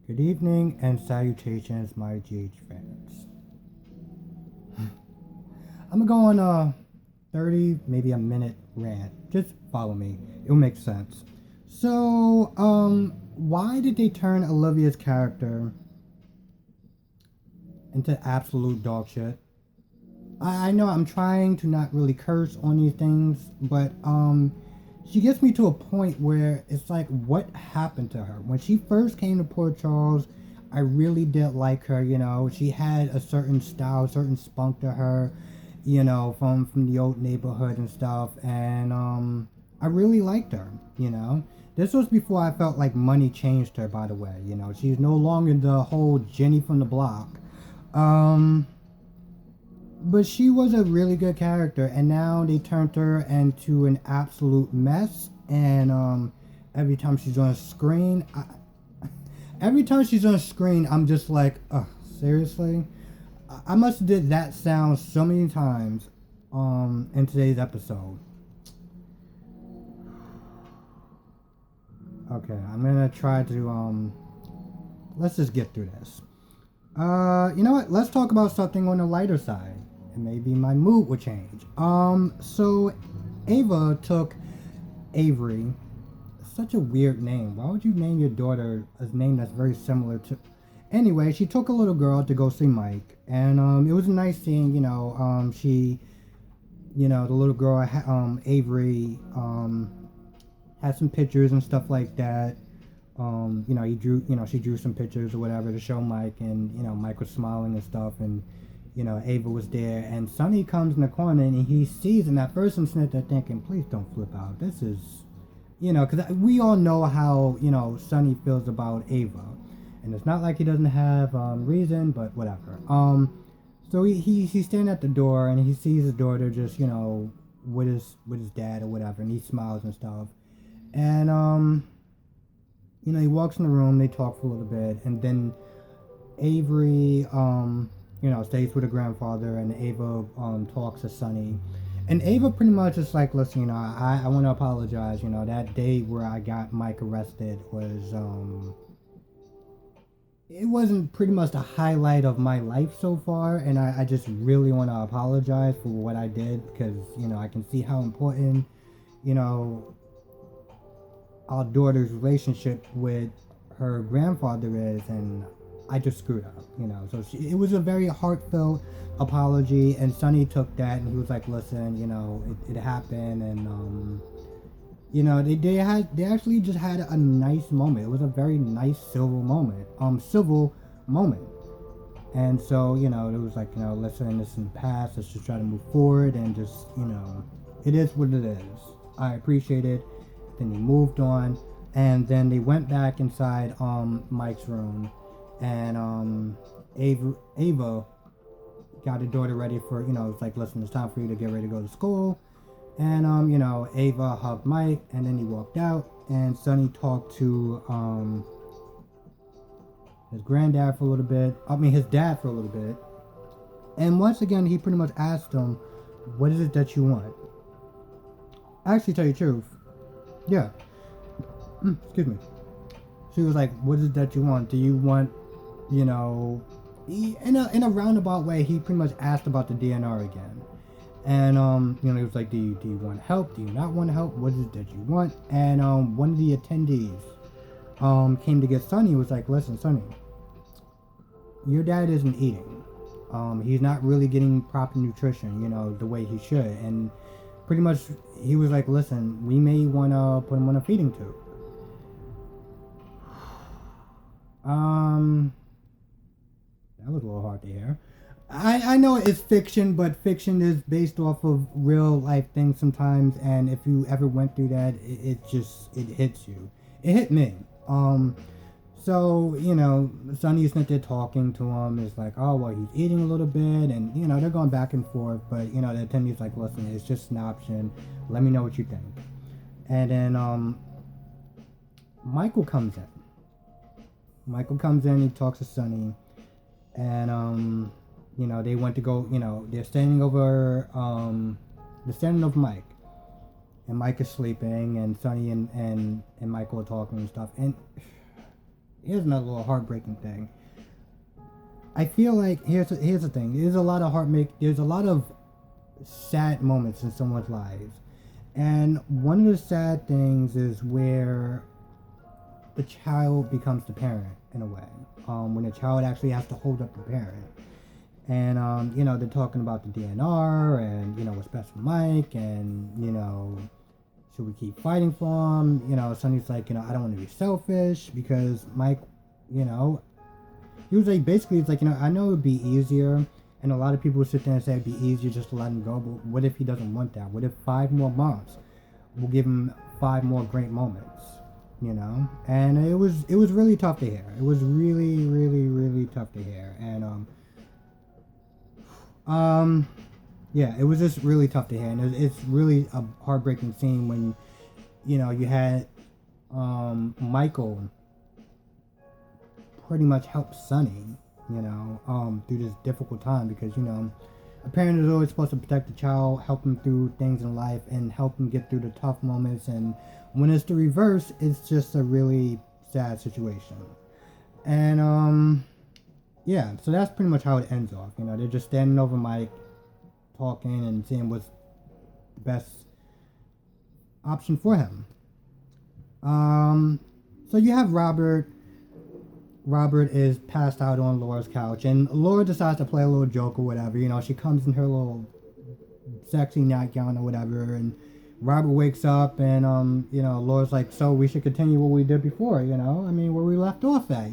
Good evening and salutations, my GH fans. I'm gonna go on a 30, maybe a minute rant. Just follow me, it'll make sense. So, why did they turn Olivia's character into absolute dog shit? I know I'm trying to not really curse on these things, but, she gets me to a point where it's like, what happened to her? When she first came to Port Charles, I really did like her. She had a certain style, certain spunk to her, from the old neighborhood and stuff, and I really liked her. This was before I felt like money changed her. By the way, she's no longer the whole Jenny from the block. Um, but she was a really good character, and now they turned her into an absolute mess. And every time she's on screen, I'm just like, seriously. I must have did that sound so many times in today's episode. Okay, I'm gonna try to let's just get through this. You know what? Let's talk about something on the lighter side, and maybe my mood will change. So Ava took Avery. Such a weird name. Why would you name your daughter a name that's very similar to? Anyway, she took a little girl to go see Mike, and it was a nice scene. The little girl, Avery, had some pictures and stuff like that. She drew some pictures or whatever to show Mike, and Mike was smiling and stuff, and Ava was there, and Sonny comes in the corner and he sees, and at first I'm sitting there thinking, please don't flip out. This is, because we all know how Sonny feels about Ava, and it's not like he doesn't have reason, but whatever. So he's standing at the door and he sees his daughter just with his dad or whatever, and he smiles and stuff, and he walks in the room, they talk for a little bit, and then Avery, stays with her grandfather, and Ava talks to Sonny. And Ava pretty much is like, listen, I want to apologize. That day where I got Mike arrested was, it wasn't pretty much the highlight of my life so far, and I just really want to apologize for what I did, because, I can see how important, our daughter's relationship with her grandfather is, and I just screwed up, So it was a very heartfelt apology, and Sonny took that, and he was like, listen, it happened, and they actually just had a nice moment. It was a very nice civil moment, and so it was like, listen, this is in the past. Let's just try to move forward, and just it is what it is. I appreciate it. Then they moved on, and then they went back inside Mike's room, and Ava got her daughter ready for, it's like, listen, it's time for you to get ready to go to school. And Ava hugged Mike, and then he walked out, and Sonny talked to his granddad for a little bit. His dad for a little bit. And once again, he pretty much asked him, what is it that you want? Actually, tell you the truth, yeah. Excuse me. She was like, what is it that you want? Do you want, in a roundabout way, he pretty much asked about the DNR again. And, he was like, do you want help? Do you not want help? What is it that you want? And, one of the attendees, came to get Sonny. Was like, listen, Sonny, your dad isn't eating. He's not really getting proper nutrition, the way he should. And pretty much, he was like, listen, we may want to put him on a feeding tube. That was a little hard to hear. I know it's fiction, but fiction is based off of real life things sometimes, and if you ever went through that, it hits you. It hit me. So, Sonny's not there talking to him. It's like, oh, well, he's eating a little bit, and, they're going back and forth, but, the attendee's like, listen, it's just an option. Let me know what you think. And then, Michael comes in. He talks to Sonny, and, they went to go, they're standing over Mike. And Mike is sleeping, and Sonny and Michael are talking and stuff. And here's another little heartbreaking thing. I feel like here's the thing. There's a lot of There's a lot of sad moments in someone's lives, and one of the sad things is where the child becomes the parent in a way. When the child actually has to hold up the parent, and they're talking about the DNR and what's best for Mike, and should we keep fighting for him? Sonny's like, I don't want to be selfish because Mike, you know, he was like, basically, it's like, I know it would be easier, and a lot of people would sit there and say it'd be easier just to let him go, but what if he doesn't want that? What if 5 more months will give him 5 more great moments, And it was really tough to hear. It was really, really, really tough to hear, and yeah, it was just really tough to hear, and it's really a heartbreaking scene when, you had Michael pretty much help Sonny, through this difficult time because, a parent is always supposed to protect the child, help him through things in life, and help him get through the tough moments. And when it's the reverse, it's just a really sad situation. And, yeah, so that's pretty much how it ends off. They're just standing over Mike, talking and seeing what's the best option for him. So you have Robert. Robert is passed out on Laura's couch, and Laura decides to play a little joke or whatever. She comes in her little sexy nightgown or whatever, and Robert wakes up, and Laura's like, "So we should continue what we did before, I mean, where we left off at,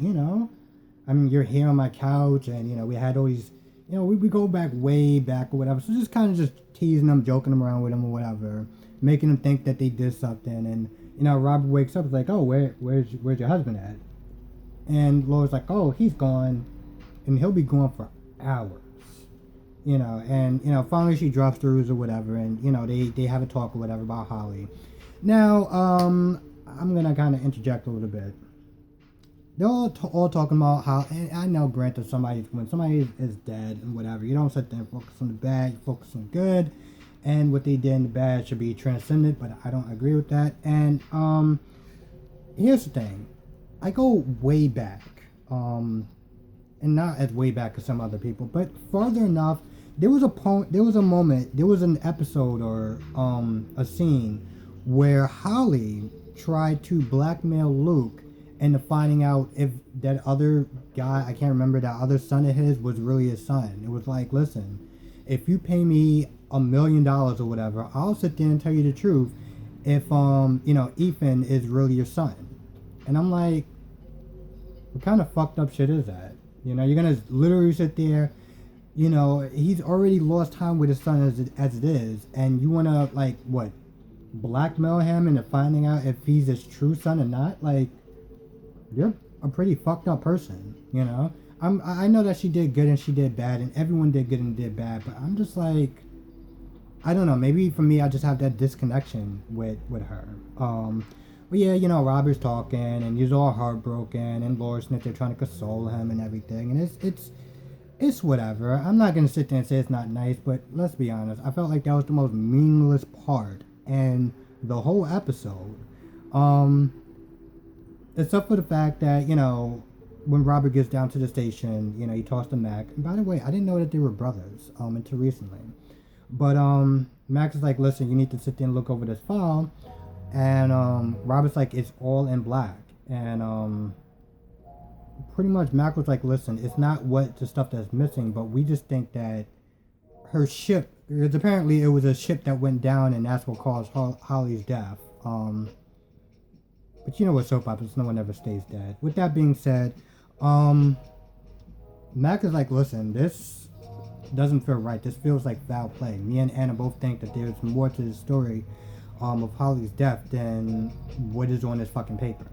I mean, you're here on my couch, and we had all these, we go back way back or whatever." So just kind of just teasing them, joking them around with them or whatever, making them think that they did something. And Robert wakes up, it's like, "Oh, where's your husband at?" And Laura's like, "Oh, he's gone, and he'll be gone for hours." And finally she drops the ruse or whatever, and they have a talk or whatever about Holly. Now, I'm gonna kind of interject a little bit. They're all talking about how, and I know, granted, when somebody is dead and whatever, you don't sit there and focus on the bad, you focus on the good, and what they did in the bad should be transcended, but I don't agree with that. And here's the thing. I go way back, and not as way back as some other people, but farther enough. There was an episode or a scene where Holly tried to blackmail Luke into finding out if that other guy, I can't remember, that other son of his was really his son. It was like, "Listen, if you pay me $1 million or whatever, I'll sit there and tell you the truth if Ethan is really your son." And I'm like, what kind of fucked up shit is that? You're gonna literally sit there, he's already lost time with his son as it is, and you wanna, like, what, blackmail him into finding out if he's his true son or not? Like, you're a pretty fucked up person, I know that she did good and she did bad, and everyone did good and did bad, but I'm just like, I don't know, maybe for me I just have that disconnection with her. But yeah, Robert's talking, and he's all heartbroken, and Laura's there trying to console him and everything, and it's whatever. I'm not gonna sit there and say it's not nice, but let's be honest, I felt like that was the most meaningless part in the whole episode. Except for the fact that, when Robert gets down to the station, he talks to Mac. And by the way, I didn't know that they were brothers, until recently. But Max is like, "Listen, you need to sit there and look over this file." And Robert's like, "It's all in black." And pretty much Mac was like, "Listen, it's not what the stuff that's missing, but we just think that her ship, because apparently it was a ship that went down, and that's what caused Holly's death." But with soap operas, no one ever stays dead. With that being said, Mac is like, "Listen, this doesn't feel right. This feels like foul play. Me and Anna both think that there's more to the story of Holly's death than what is on this fucking paper,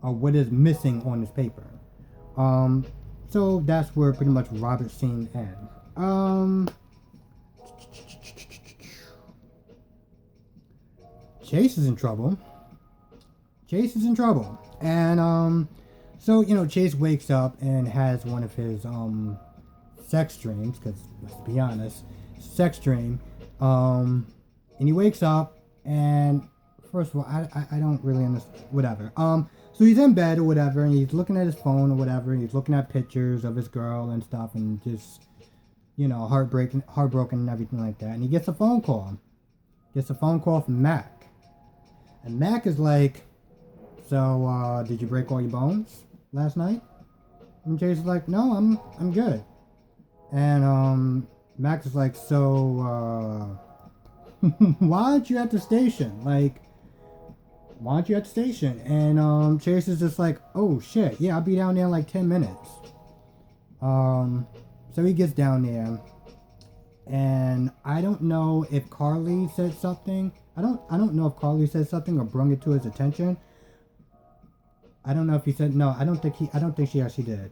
or what is missing on this paper." So that's where pretty much Robert's scene ends. Chase is in trouble. And so Chase wakes up and has one of his sex dreams, because let's be honest, sex dream. And he wakes up, and first of all, I don't really understand, whatever. So he's in bed or whatever, and he's looking at his phone or whatever, and he's looking at pictures of his girl and stuff, and just, heartbroken and everything like that. And he gets a phone call. Gets a phone call from Mac. And Mac is like, so, did you break all your bones last night? And Chase is like, no, I'm good. And, Mac is like, so, why aren't you at the station? Like, why aren't you at the station? And Chase is just like, oh shit, yeah, I'll be down there in like 10 minutes. So he gets down there, and I don't know if Carly said something. I don't know if Carly said something or brought it to his attention. I don't know if he said no. I don't think she actually did,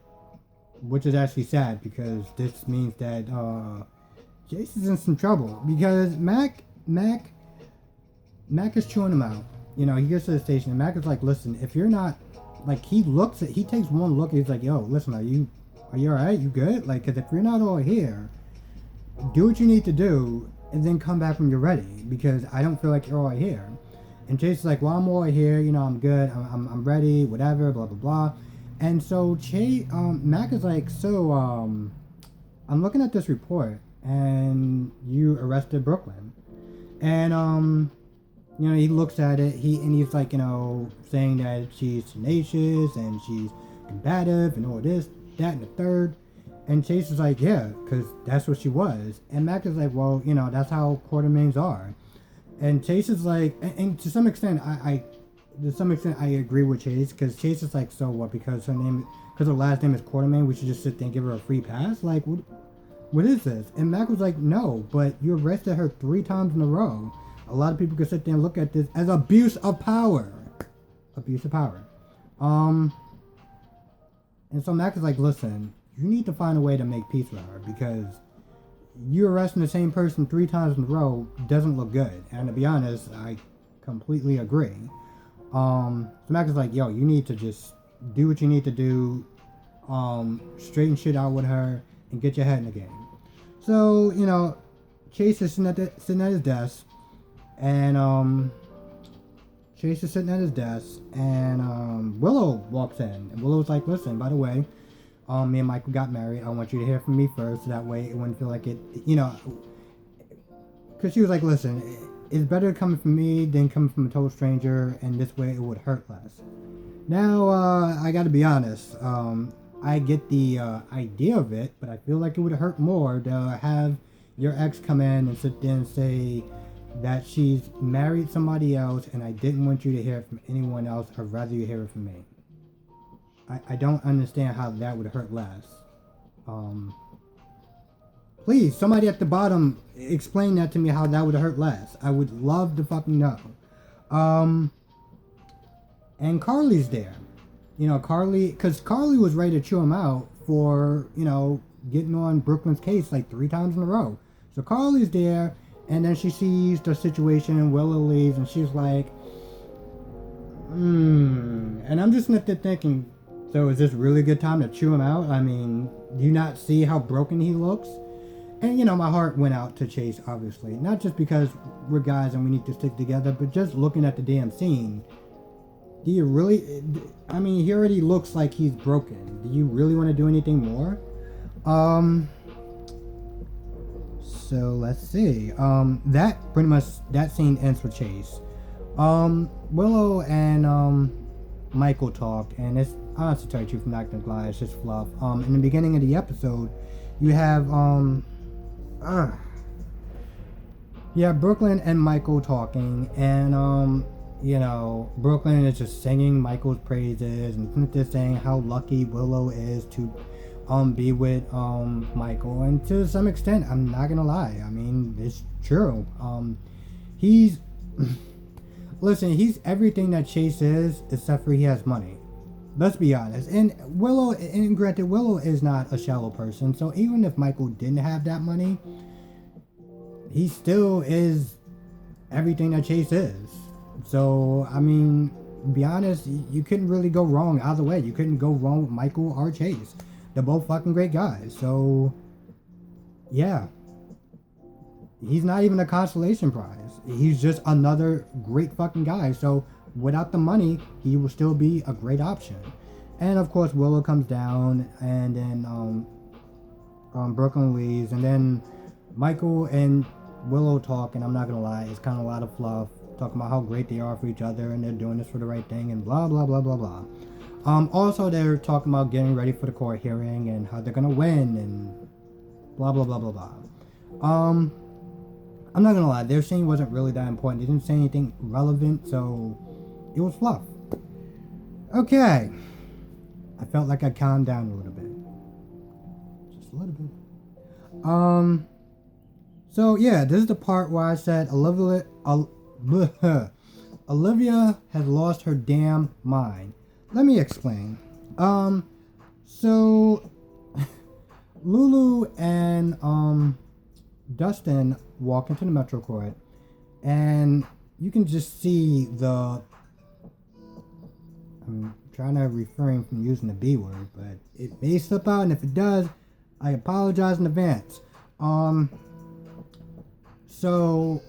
which is actually sad because this means that Chase is in some trouble because Mac is chewing him out. He gets to the station and Mac is like, listen, if you're not, like, he takes one look and he's like, yo, listen, are you alright? You good? Like, cause if you're not all here, do what you need to do and then come back when you're ready because I don't feel like you're all here. And Chase is like, well, I'm all here, I'm good, I'm ready, whatever, blah, blah, blah. And so Mac is like, so, I'm looking at this report and you arrested Brooklyn. And, he looks at it, he's like, saying that she's tenacious and she's combative and all this, that, and the third. And Chase is like, yeah, because that's what she was. And Mac is like, well, that's how quartermains are. And Chase is like, and to some extent, I agree with Chase, because Chase is like, so what, because her last name is Quartermain, we should just sit there and give her a free pass? Like, what is this? And Mac was like, no, but you arrested her 3 times in a row. A lot of people could sit there and look at this as abuse of power. Abuse of power. And so Mac is like, listen, you need to find a way to make peace with her, because you arresting the same person 3 times in a row doesn't look good. And to be honest, I completely agree. So Mac is like, yo, you need to just do what you need to do, straighten shit out with her, and get your head in the game. So, Chase is sitting at his desk, and Willow walks in, and Willow's like, listen, by the way, me and Michael got married. I want you to hear from me first, so that way it wouldn't feel like it, because she was like, listen, it's better coming from me than coming from a total stranger, and this way it would hurt less. Now, I gotta be honest, I get the idea of it, but I feel like it would hurt more to have your ex come in and sit there and say that she's married somebody else, and I didn't want you to hear it from anyone else, I'd rather you hear it from me. I don't understand how that would hurt less. Please, somebody at the bottom, explain that to me, how that would hurt less. I would love to fucking know. And Carly's there. Because Carly was ready to chew him out for, getting on Brooklyn's case like 3 times in a row. So Carly's there, and then she sees the situation, and Willow leaves, and she's like, And I'm just left there thinking, so is this really a good time to chew him out? I mean, do you not see how broken he looks? And, my heart went out to Chase, obviously. Not just because we're guys and we need to stick together, but just looking at the damn scene. Do you really... I mean, he already looks like he's broken. Do you really want to do anything more? So, let's see. That scene ends for Chase. Willow and, Michael talk, and it's... I have to tell you the truth, I'm not gonna lie, it's just fluff. In the beginning of the episode, you have, Brooklyn and Michael talking, and, Brooklyn is just singing Michael's praises, and just saying how lucky Willow is to, be with, Michael, and to some extent, I'm not gonna lie, I mean, it's true. He's, listen, he's everything that Chase is, except for he has money. Let's be honest. And granted, Willow is not a shallow person, so even if Michael didn't have that money, he still is everything that Chase is. So, I mean, be honest, you couldn't really go wrong either way. You couldn't go wrong with Michael or Chase. They're both fucking great guys. So, yeah. He's not even a consolation prize. He's just another great fucking guy. So, without the money, he will still be a great option. And of course, Willow comes down, and then Brooklyn leaves, and then Michael and Willow talk, and I'm not gonna lie, it's kind of a lot of fluff, talking about how great they are for each other, and they're doing this for the right thing, and blah blah blah blah blah. Also, they're talking about getting ready for the court hearing and how they're gonna win, and blah blah blah blah blah. I'm not gonna lie, their scene wasn't really that important. They didn't say anything relevant, so it was fluff. Okay, I felt like I calmed down a little bit, just a little bit. So yeah, this is the part where I said Olivia has lost her damn mind. Let me explain. So Lulu and Dustin walk into the Metro Court, and you can just see the. I'm trying to refrain from using the B word, but it may slip out, and if it does, I apologize in advance. So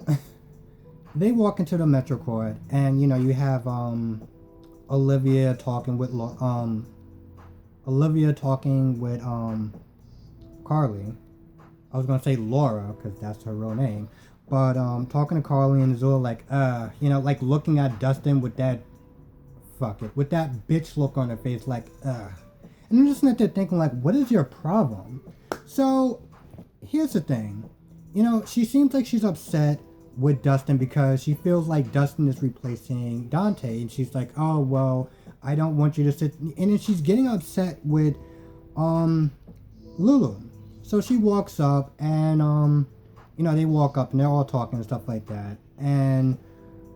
they walk into the Metro Court, and you have Olivia talking with Carly. I was gonna say Laura because that's her real name, but talking to Carly, and Zula like like looking at Dustin with that with that bitch look on her face, like and I'm just not there thinking like, what is your problem? So here's the thing. She seems like she's upset with Dustin because she feels like Dustin is replacing Dante, and she's like, oh well, I don't want you to sit, and then she's getting upset with Lulu. So she walks up, and they walk up and they're all talking and stuff like that, and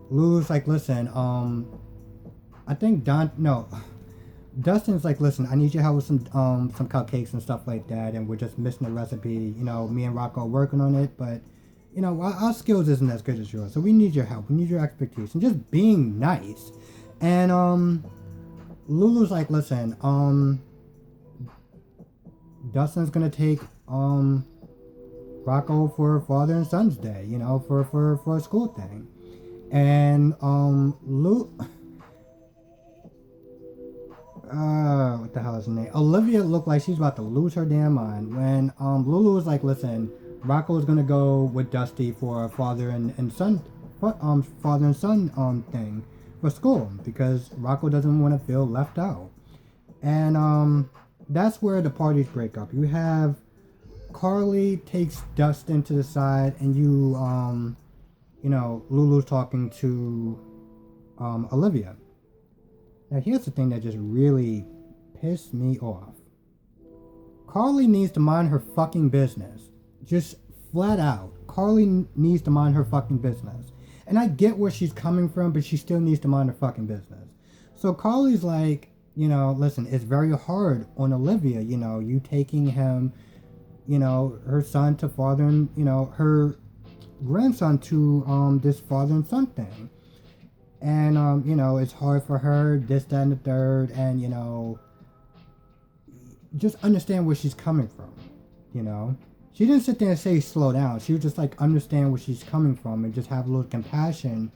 Lulu's like, listen, I think Dustin's like, listen, I need your help with some cupcakes and stuff like that, and we're just missing the recipe. Me and Rocco are working on it, but our skills isn't as good as yours, so we need your help. We need your expertise, and just being nice. And Lulu's like, listen, Dustin's gonna take Rocco for Father and Son's Day, for a school thing, and what the hell is her name? Olivia looked like she's about to lose her damn mind when Lulu was like, listen, Rocco is gonna go with Dusty for a father and son thing for school because Rocco doesn't want to feel left out. And that's where the parties break up. You have Carly takes Dustin to the side, and Lulu's talking to Olivia. Now here's the thing that just really pissed me off. Carly needs to mind her fucking business. Just flat out. Carly needs to mind her fucking business. And I get where she's coming from, but she still needs to mind her fucking business. So Carly's like, listen, it's very hard on Olivia, you taking him, her son to father and, her grandson to this father and son thing. And, it's hard for her, this, that, and the third, and, just understand where she's coming from, She didn't sit there and say slow down. She was just like, understand where she's coming from and just have a little compassion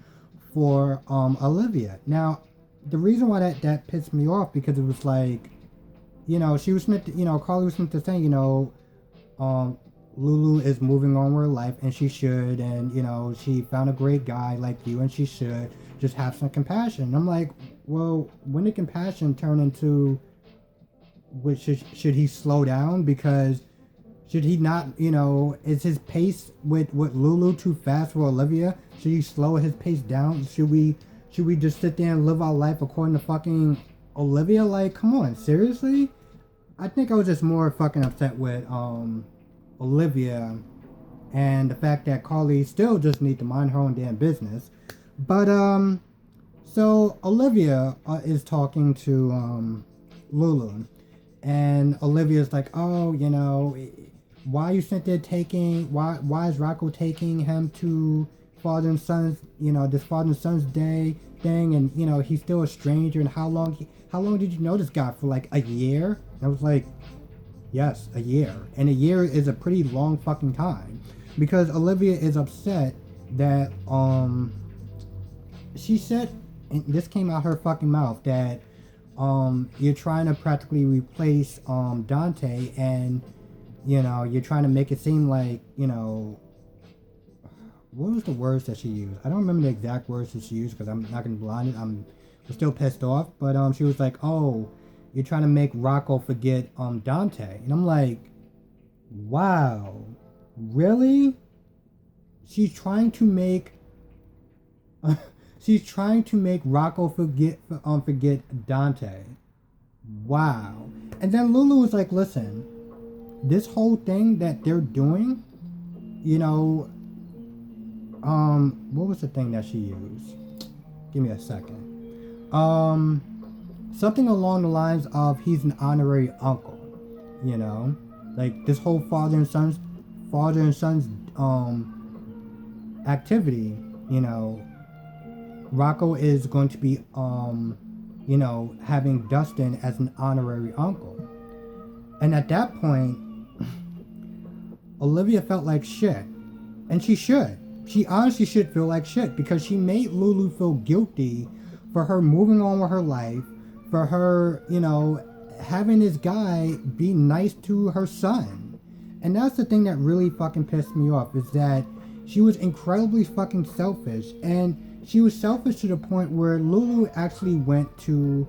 for Olivia. Now, the reason why that pissed me off, because it was like, she was meant to, Carly was meant to say, Lulu is moving on with her life, and she should, and, she found a great guy like you, and she should just have some compassion. And I'm like, well, when did compassion turn into, should he slow down? Because should he not, is his pace with Lulu too fast for Olivia? Should he slow his pace down? Should we just sit there and live our life according to fucking Olivia? Like, come on, seriously? I think I was just more fucking upset with Olivia, and the fact that Carly still just need to mind her own damn business. But so Olivia is talking to Lulu, and Olivia's like, oh, why you sent there why is Rocco taking him to father and son's, this father and son's day thing, and he's still a stranger, and how long did you know this guy for, like a year? And I was like, yes, a year. And a year is a pretty long fucking time, because Olivia is upset that she said and this came out her fucking mouth, that you're trying to practically replace Dante, and you're trying to make it seem like, what was the words that she used? I don't remember the exact words that she used because I'm not gonna lie, I'm still pissed off. But she was like, "Oh, you're trying to make Rocco forget Dante," and I'm like, "Wow, really?" She's trying to make she's trying to make Rocco forget Dante. Wow. And then Lulu was like, "Listen, this whole thing that they're doing, what was the thing that she used? Give me a second. Something along the lines of he's an honorary uncle, like this whole father and son's activity, Rocco is going to be having Dustin as an honorary uncle." And at that point, Olivia felt like shit. And she should. She honestly should feel like shit, because she made Lulu feel guilty for her moving on with her life, for her, having this guy be nice to her son. And that's the thing that really fucking pissed me off, is that she was incredibly fucking selfish. And she was selfish to the point where Lulu actually went to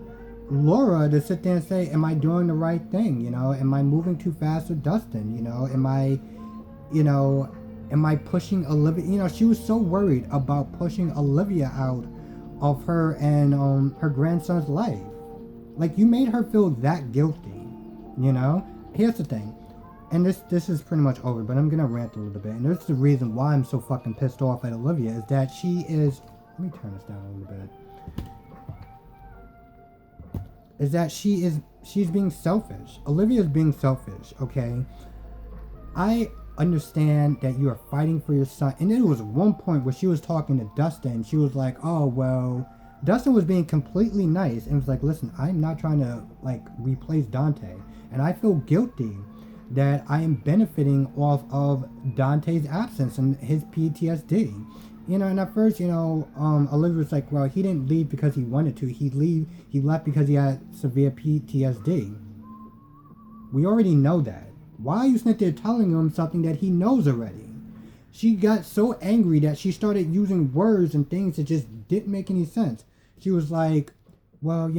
Laura to sit there and say, "Am I doing the right thing? Am I moving too fast with Dustin? Am I pushing Olivia?" She was so worried about pushing Olivia out of her and her grandson's life. Like, you made her feel that guilty. Here's the thing, and this is pretty much over, but I'm gonna rant a little bit. And that's the reason why I'm so fucking pissed off at Olivia, is that she is. Let me turn this down a little bit. Is that she's being selfish. Olivia is being selfish. Okay, I understand that you are fighting for your son. And there was one point where she was talking to Dustin. She was like, "Oh, well," Dustin was being completely nice and was like, "Listen, I'm not trying to replace Dante, and I feel guilty that I am benefiting off of Dante's absence and his PTSD." And at first, Olivia was like, "Well, he didn't leave because he wanted to. He left because he had severe PTSD." We already know that. Why are you sitting there telling him something that he knows already? She got so angry that she started using words and things that just didn't make any sense. She was like, "Well,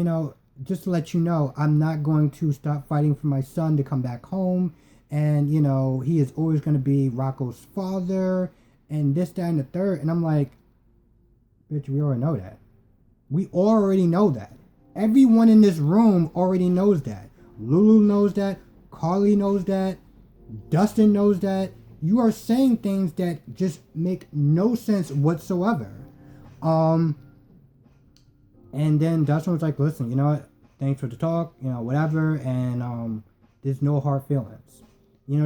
just to let you know, I'm not going to stop fighting for my son to come back home. And, he is always going to be Rocco's father, and this, that, and the third." And I'm like, bitch, we already know that. We already know that. Everyone in this room already knows that. Lulu knows that. Carly knows that. Dustin knows that. You are saying things that just make no sense whatsoever. And then Dustin was like, "Listen, you know what? Thanks for the talk, whatever. And there's no hard feelings."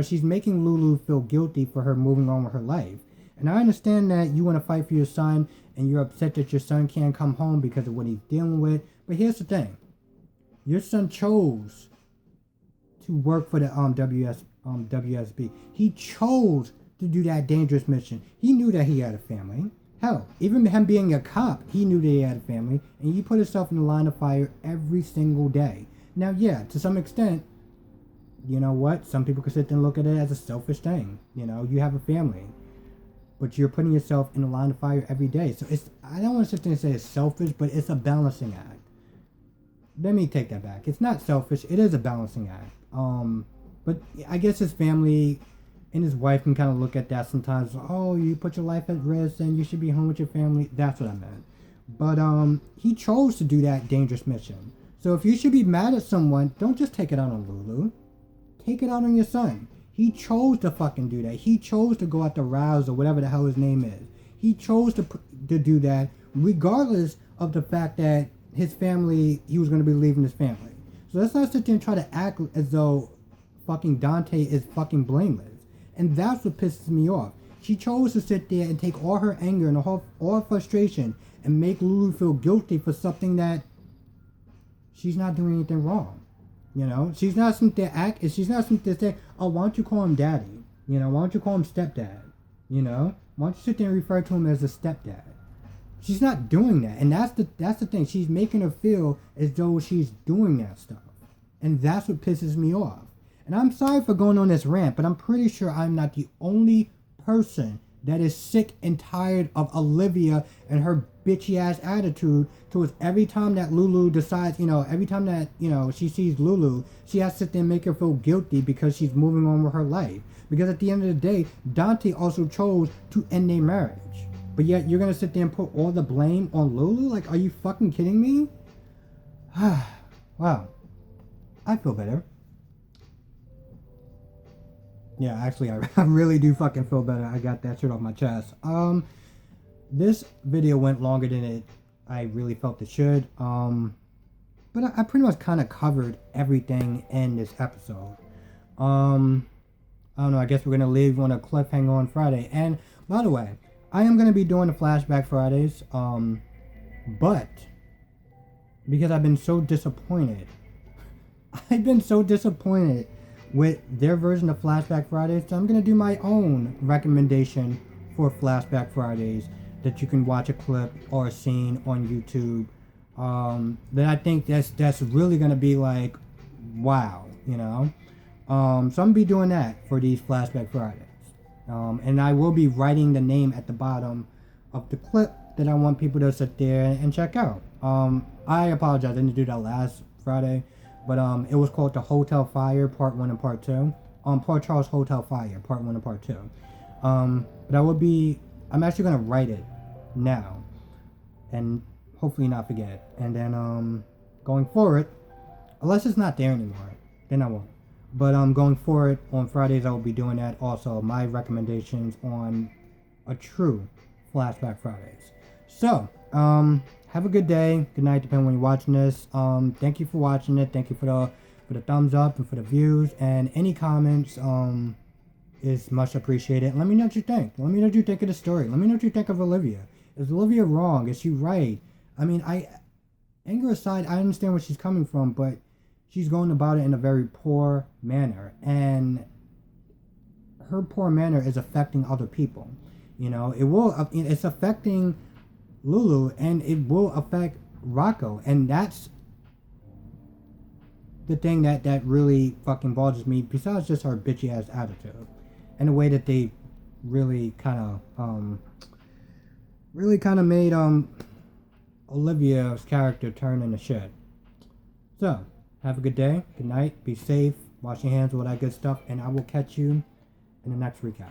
She's making Lulu feel guilty for her moving on with her life. And I understand that you want to fight for your son, and you're upset that your son can't come home because of what he's dealing with. But here's the thing. Your son chose to work for the WSB. He chose to do that dangerous mission. He knew that he had a family. Hell, even him being a cop, he knew that he had a family. And he put himself in the line of fire every single day. Now, yeah, to some extent, you know what? Some people could sit there and look at it as a selfish thing. You have a family, but you're putting yourself in the line of fire every day. So I don't want to sit there and say it's selfish, but it's a balancing act. Let me take that back. It's not selfish. It is a balancing act. But I guess his family and his wife can kind of look at that sometimes. "Oh, you put your life at risk and you should be home with your family." That's what I meant. But he chose to do that dangerous mission. So if you should be mad at someone, don't just take it out on Lulu. Take it out on your son. He chose to fucking do that. He chose to go out to Rouse or whatever the hell his name is. He chose to do that regardless of the fact that his family, he was going to be leaving his family. So let's not sit there and try to act as though fucking Dante is fucking blameless. And that's what pisses me off. She chose to sit there and take all her anger and all her frustration and make Lulu feel guilty for something that she's not doing anything wrong. She's not something to act. She's not something to say, "Oh, why don't you call him daddy? Why don't you call him stepdad? Why don't you sit there and refer to him as a stepdad?" She's not doing that, and that's the thing. She's making her feel as though she's doing that stuff, and that's what pisses me off. And I'm sorry for going on this rant, but I'm pretty sure I'm not the only person that is sick and tired of Olivia and her bitchy ass attitude towards every time that Lulu decides, every time that, she sees Lulu, she has to sit there and make her feel guilty because she's moving on with her life. Because at the end of the day, Dante also chose to end their marriage. But yet you're going to sit there and put all the blame on Lulu? Like, are you fucking kidding me? Wow. I feel better. Yeah, actually, I really do fucking feel better. I got that shit off my chest. This video went longer than I really felt it should. But I pretty much kind of covered everything in this episode. I don't know, I guess we're going to leave on a cliffhanger on Friday. And, by the way, I am going to be doing the Flashback Fridays. But, because I've been so disappointed. With their version of Flashback Fridays, so I'm going to do my own recommendation for Flashback Fridays that you can watch a clip or a scene on YouTube. That I think that's really going to be like, wow, So I'm going to be doing that for these Flashback Fridays. And I will be writing the name at the bottom of the clip that I want people to sit there and check out. I apologize, I didn't do that last Friday. But it was called The Hotel Fire, Part 1 and Part 2. Port Charles Hotel Fire, Part 1 and Part 2. But I'm actually going to write it now. And hopefully not forget. And then going forward, unless it's not there anymore, then I won't. But going forward, on Fridays I will be doing that. Also, my recommendations on a true Flashback Fridays. So, have a good day, good night, depending on when you're watching this. Thank you for watching it. Thank you for the thumbs up and for the views. And any comments is much appreciated. Let me know what you think. Let me know what you think of the story. Let me know what you think of Olivia. Is Olivia wrong? Is she right? I mean, anger aside, I understand where she's coming from, but she's going about it in a very poor manner. And her poor manner is affecting other people. It's affecting Lulu, and it will affect Rocco, and that's the thing that really fucking bothers me, besides just her bitchy ass attitude and the way that they really kind of made Olivia's character turn into shit. So have a good day, good night, be safe, wash your hands, all that good stuff, and I will catch you in the next recap.